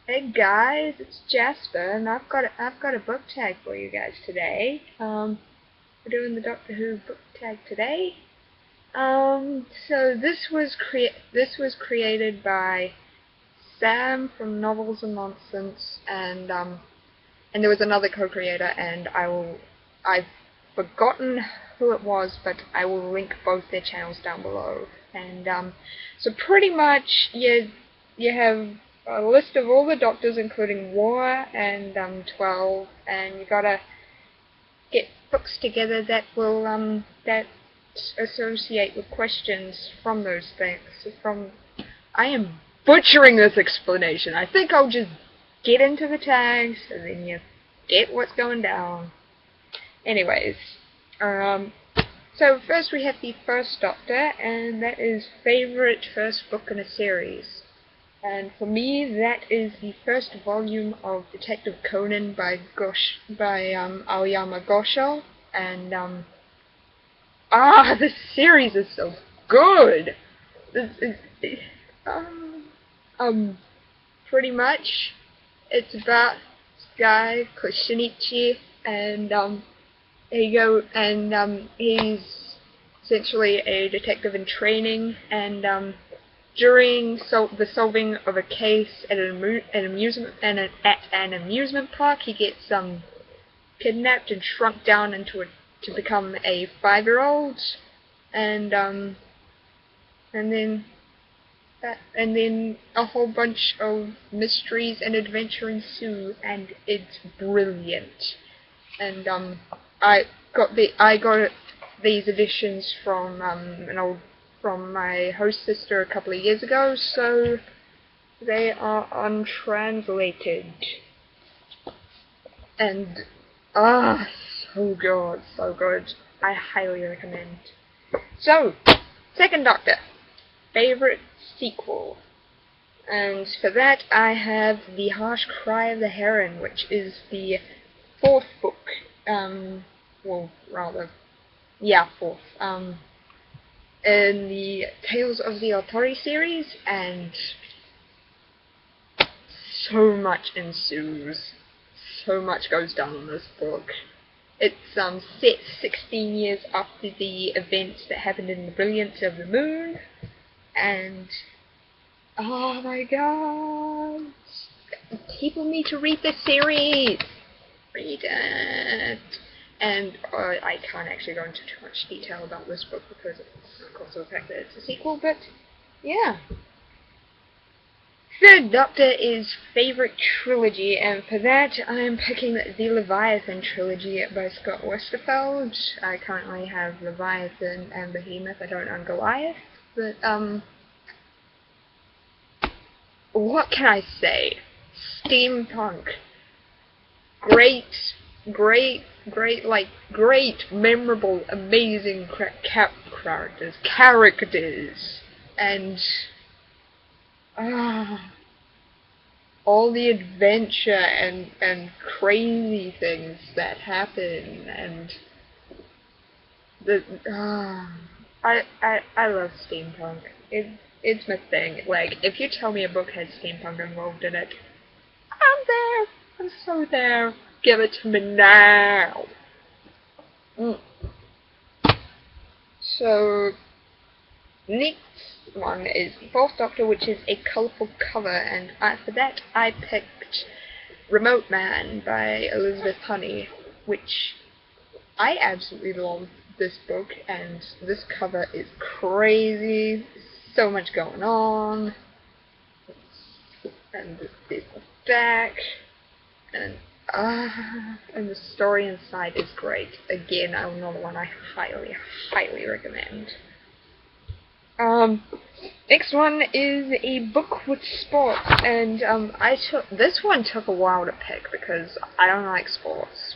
Hey guys, it's Jasper, and I've got a book tag for you guys today. We're doing the Doctor Who book tag today. So this was created by Sam from Novels and Nonsense, and there was another co-creator, and I've forgotten who it was, but I will link both their channels down below. And so pretty much you have a list of all the doctors, including War and 12, and you gotta get books together that will that associate with questions from those things. I am butchering this explanation. I think I'll just get into the tags, and then you get what's going down. Anyways, um, so first we have the First Doctor, and that is favorite first book in a series. And for me, that is the first volume of Detective Conan by Aoyama Gosho, and the series is so good. This is, um, pretty much, it's about this guy called Shinichi, and he's essentially a detective in training, and during the solving of a case at an amusement park, he gets kidnapped and shrunk down to become a 5-year-old, and and then and then a whole bunch of mysteries and adventure ensue, and it's brilliant. And I got these editions from my host sister a couple of years ago, so they are untranslated. And so good, so good. I highly recommend. So, Second Doctor, favorite sequel. And for that, I have The Harsh Cry of the Heron, which is the fourth book. Well, rather, yeah, fourth. In the Tales of the Authority series, and so much ensues. So much goes down in this book. It's set 16 years after the events that happened in the Brilliance of the Moon, and oh my god, people need to read this series. Read it. And I can't actually go into too much detail about this book because of course of the fact that it's a sequel, but yeah. Third Doctor is favourite trilogy, and for that I'm picking the Leviathan trilogy by Scott Westerfeld. I currently have Leviathan and Behemoth. I don't own Goliath, but what can I say? Steampunk. Great, great, memorable, amazing characters, and all the adventure and crazy things that happen, and I love steampunk. It's my thing. Like, if you tell me a book has steampunk involved in it, I'm there. I'm so there. Give it to me now. Mm. So, next one is the Fourth Doctor, which is a colourful cover, and for that I picked Remote Man by Elizabeth Honey, which I absolutely love this book, and this cover is crazy. So much going on, and there's the back, and the story inside is great. Again, another one I highly recommend. Next one is a book with sports, and this one took a while to pick because I don't like sports.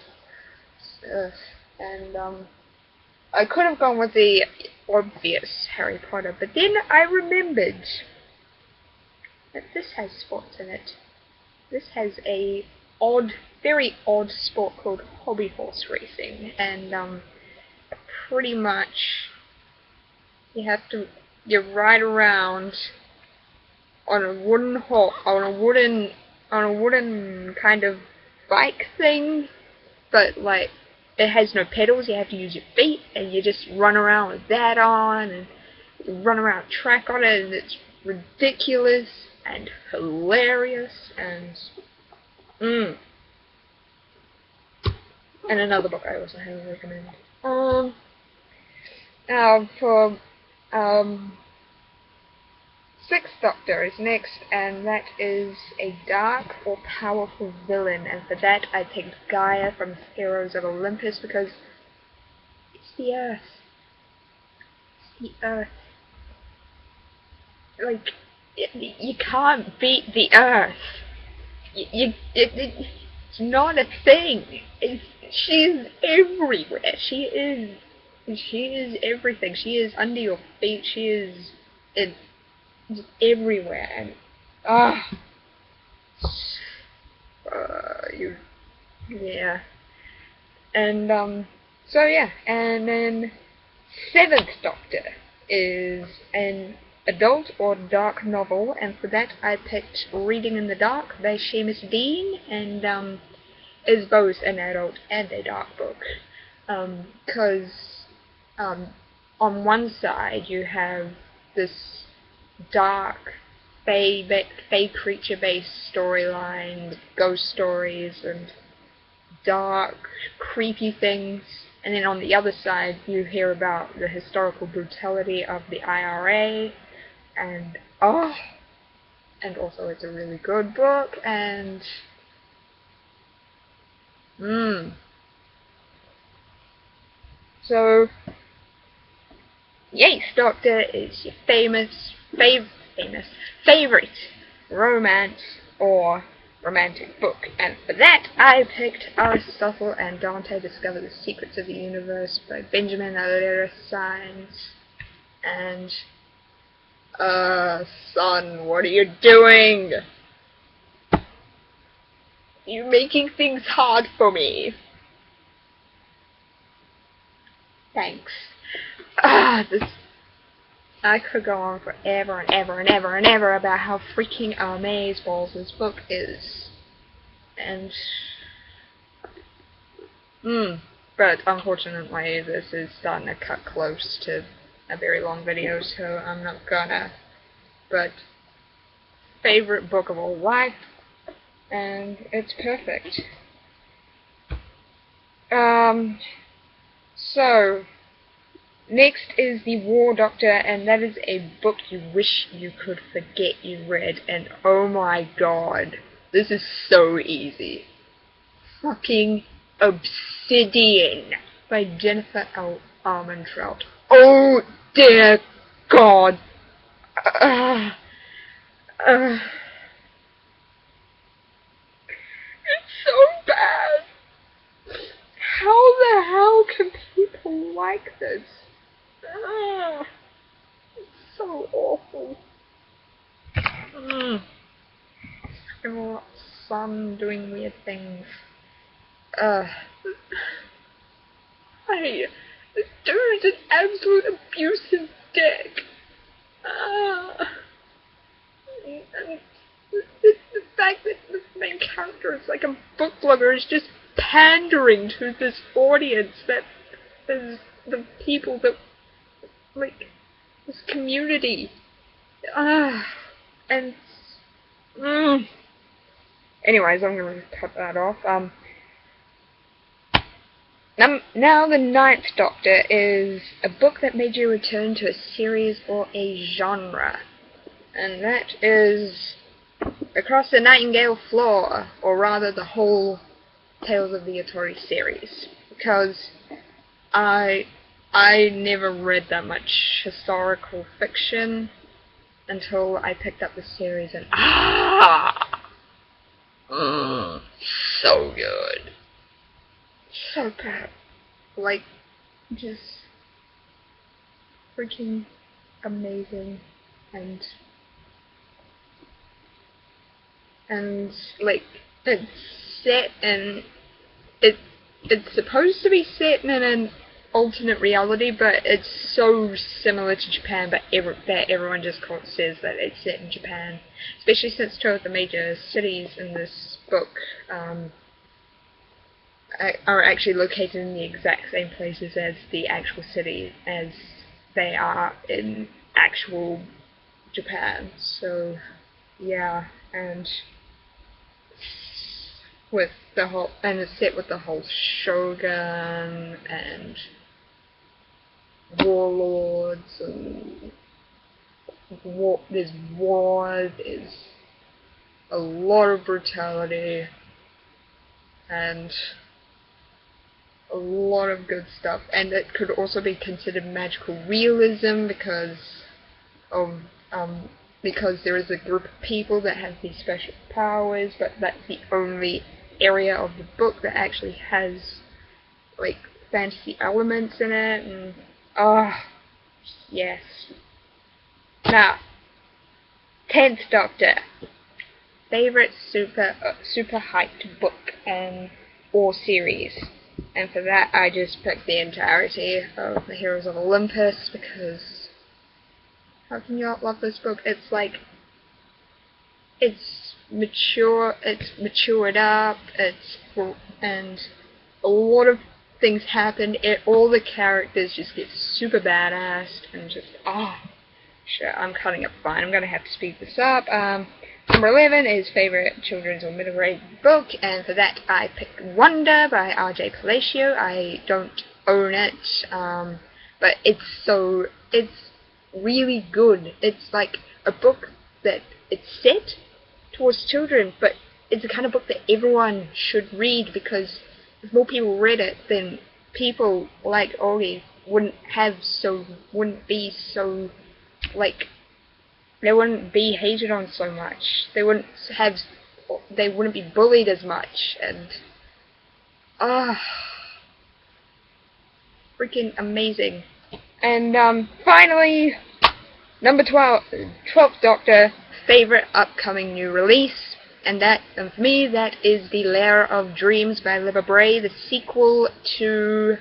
And I could have gone with the obvious Harry Potter, but then I remembered that this has sports in it. This has a very odd sport called hobby horse racing, and pretty much you ride around on a wooden on a wooden kind of bike thing, but like it has no pedals. You have to use your feet, and you just run around with that on, and you run around track on it, and it's ridiculous and hilarious. And and another book I also highly recommend. For Sixth Doctor is next, and that is a dark or powerful villain, and for that I picked Gaia from Heroes of Olympus because it's the Earth. It's the Earth. Like, you can't beat the Earth. It's not a thing. She's everywhere. She is everything. She is under your feet. She is everywhere. And yeah. And so yeah. And then Seventh Doctor is an adult or dark novel, and for that I picked Reading in the Dark by Seamus Dean, and is both an adult and a dark book, because on one side you have this dark fae creature based storyline with ghost stories and dark creepy things, and then on the other side you hear about the historical brutality of the IRA, and also it's a really good book, and so Eighth Doctor is your favorite romance or romantic book, and for that I picked Aristotle and Dante Discover the Secrets of the Universe by Benjamin Alira Sines. And son, what are you doing? You're making things hard for me. Thanks. I could go on forever and ever and ever and ever about how freaking amazeballs this book is. And but unfortunately this is starting to cut close to a very long video, so I'm not gonna. But favorite book of all life, and it's perfect. So next is The War Doctor, and that is a book you wish you could forget you read, and oh my god, this is so easy. Fucking Obsidian by Jennifer L. Armentrout. Oh dear god. It's so bad. How the hell can people like this? It's so awful. Oh, son doing weird things. Hey, this dude's an absolute abusive dick. And the fact that this main character is like a book blogger is just pandering to this audience that is the people that, like, this community. And anyways, I'm gonna cut that off. Now the Ninth Doctor is a book that made you return to a series or a genre, and that is Across the Nightingale Floor, or rather the whole Tales of the Atori series, because I never read that much historical fiction until I picked up the series, and so good. So good. Like, just freaking amazing, and like, it's set in, it's supposed to be set in an alternate reality, but it's so similar to Japan, but everyone just says that it's set in Japan. Especially since two of the major cities in this book are actually located in the exact same places as the actual city, as they are in actual Japan. So, yeah, and with the whole, and it's set with the whole shogun and warlords and there's war, there's a lot of brutality and a lot of good stuff, and it could also be considered magical realism because of because there is a group of people that have these special powers, but that's the only area of the book that actually has like fantasy elements in it, and yes. Now, 10th Doctor, favorite super hyped book and or series, and for that I just picked the entirety of the Heroes of Olympus because how can you not love this book? It's like, it's mature, it's matured up, and a lot of things happen. All the characters just get super badass and just shit. I'm cutting it fine. I'm gonna have to speed this up. Number 11 is favorite children's or middle grade book, and for that I picked Wonder by R.J. Palacio. I don't own it, but it's really good. It's like a book that it's set towards children, but it's the kind of book that everyone should read, because if more people read it, then people like Ollie wouldn't be so, like, they wouldn't be hated on so much. They wouldn't be bullied as much, and freaking amazing. And finally, number 12th Doctor, favorite upcoming new release, and for me that is The Lair of Dreams by Libba Bray, the sequel to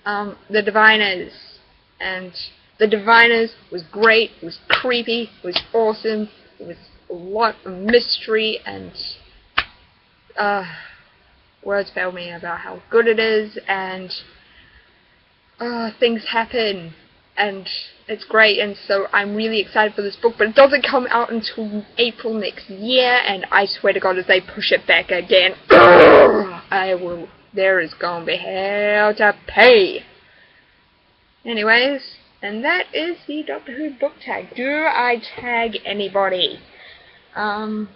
The Diviners. And The Diviners was great, it was creepy, it was awesome, it was a lot of mystery, and words fail me about how good it is, and things happen, and it's great, and so I'm really excited for this book, but it doesn't come out until April next year, and I swear to God if they push it back again, there is gonna be hell to pay. Anyways, and that is the Doctor Who book tag. Do I tag anybody? Do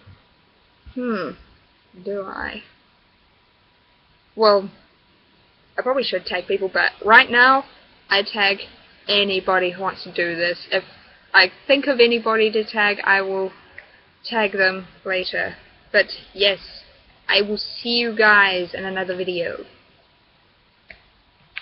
I? Well, I probably should tag people, but right now, I tag anybody who wants to do this. If I think of anybody to tag, I will tag them later. But yes, I will see you guys in another video.